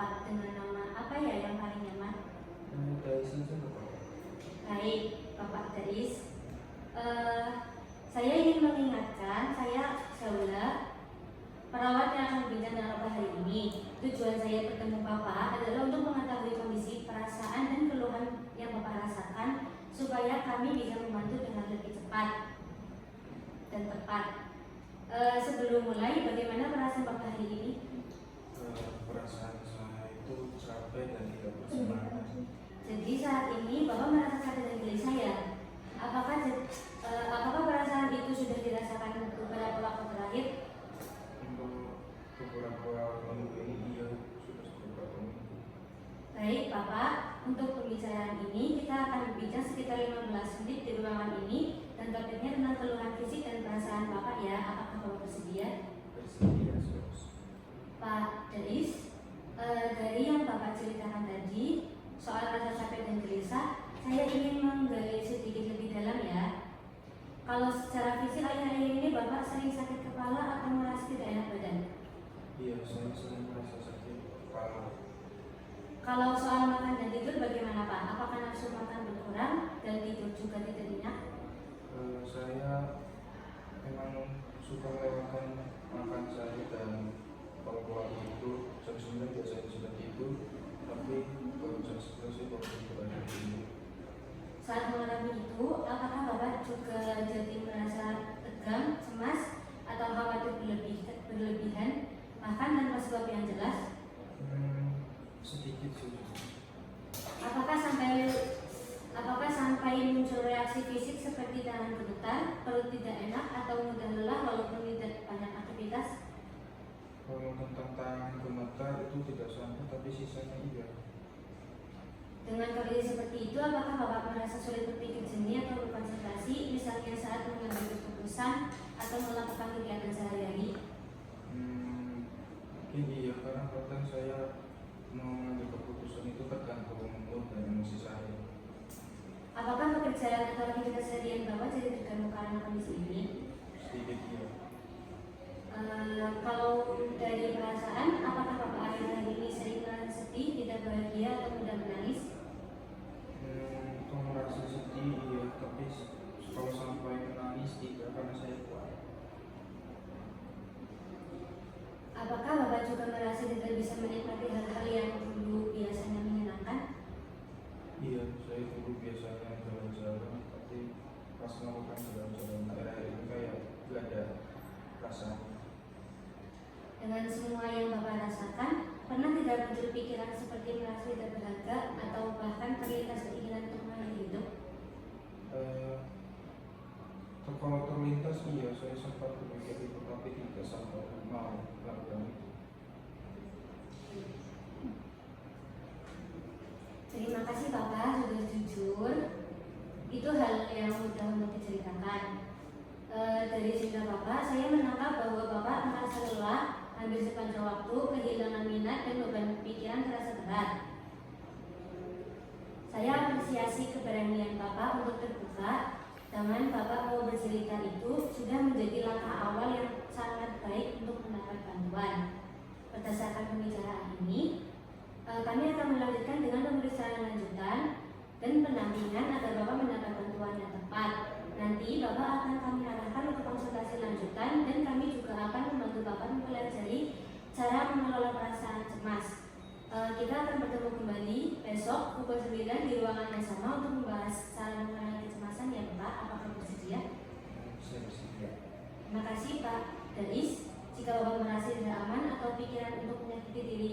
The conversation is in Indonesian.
Bapak dengan nama apa ya yang paling nyaman? Dais saja Bapak. Baik, Bapak Dais. Saya ingin mengingatkan, saya Saula, perawat yang akan berbincang dengan Bapak hari ini. Tujuan saya bertemu Bapak adalah untuk mengetahui kondisi, perasaan, dan keluhan yang Bapak rasakan supaya kami bisa membantu dengan lebih cepat dan tepat. Sebelum mulai, bagaimana perasaan Bapak hari ini? Perasaan saya itu capek dan tidak bersemangat. Jadi saat ini Bapak merasa sakit dan gelisah ya? Apakah perasaan itu sudah dirasakan beberapa waktu terakhir? Untuk beberapa minggu ini iya sudah beberapa minggu. Baik Bapak, untuk pembicaraan ini kita akan berbincang sekitar 15 menit di ruangan ini dan topiknya tentang keluhan fisik dan perasaan Bapak ya. Apakah Bapak bersedia? Bersedia Sos. Pak Dais, dari yang Bapak ceritakan tadi soal rasa capek dan gelisah, saya ingin menggali sedikit lebih dalam ya. Kalau secara fisik akhir-akhir ini Bapak sering sakit kepala atau merasa tidak enak badan? Iya, saya sering merasa sakit kepala. Kalau soal makan dan tidur bagaimana Pak? Apakah nafsu makan berkurang dan tidur juga tidak nyenyak? Saya memang suka melewatkan makan saya dan kalau keluar itu jam 9 biasanya sudah tidur, tapi baru jam 11 saya baru tidur lagi ini. Saat mengalami itu, apakah Bapak juga jadi merasa tegang, cemas, atau khawatir berlebihan, bahkan tanpa sebab yang jelas? Sedikit sih. Apakah sampai muncul reaksi fisik seperti tangan bergetar, perut tidak enak, atau mudah lelah walaupun tidak banyak aktivitas? Kalau tentang tangan gemetar itu tidak sampai, tapi sisanya iya. Dengan kondisi seperti itu, apakah Bapak merasa sulit berpikir jernih atau berkonsentrasi, misalnya saat mengambil keputusan atau melakukan kegiatan sehari-hari? Mungkin iya, karena kadang saya mau mengambil keputusan itu tergantung mood dan emosi saya. Apakah pekerjaan atau aktivitas harian Bapak jadi terganggu karena kondisi ini? Sedikit iya. Kalau dari perasaan, apakah Bapak akhir-akhir ini sering merasa sedih, tidak bahagia, atau mudah menangis? Kalau merasa sedih iya, tapi kalau sampai menangis tidak, karena saya kuat. Apakah Bapak juga merasa tidak bisa menikmati hal-hal yang dulu biasanya menyenangkan? Iya, saya dulu biasanya jalan-jalan, tapi pas melakukan jalan-jalan akhir-akhir ini kayak gak ada perasaan. Dengan semua yang Bapak rasakan, pernah tidak muncul pikiran seperti merasa tidak berharga atau bahkan terlintas keinginan untuk mengakhiri hidup? Kalau terlintas iya, saya sempat berpikir itu, tapi tidak sampai mau melakukan itu. Terima kasih Bapak sudah jujur. Itu hal yang mudah untuk diceritakan. Dari cerita Bapak, saya menangkap bahwa Bapak merasa lelah hampir sepanjang waktu, kehilangan minat dan beban pikiran terasa berat. Saya apresiasi keberanian Bapak untuk terbuka. Dengan Bapak mau bercerita itu sudah menjadi langkah awal yang sangat baik untuk mendapat bantuan. Berdasarkan pembicaraan ini, kami akan melanjutkan dengan pemeriksaan lanjutan dan pendampingan agar Bapak mendapat bantuan yang tepat. Nanti Bapak akan kami arahkan untuk konsultasi lanjutan dan kami juga akan membantu Bapak mempelajari cara mengelola perasaan cemas. Kita akan bertemu kembali besok pukul 9 di ruangan yang sama untuk membahas cara mengurangi kecemasan ya Bapak. Apakah bersedia? Saya bersedia. Terima kasih Pak Dais. Jika Bapak merasa tidak aman atau pikiran untuk menyakiti diri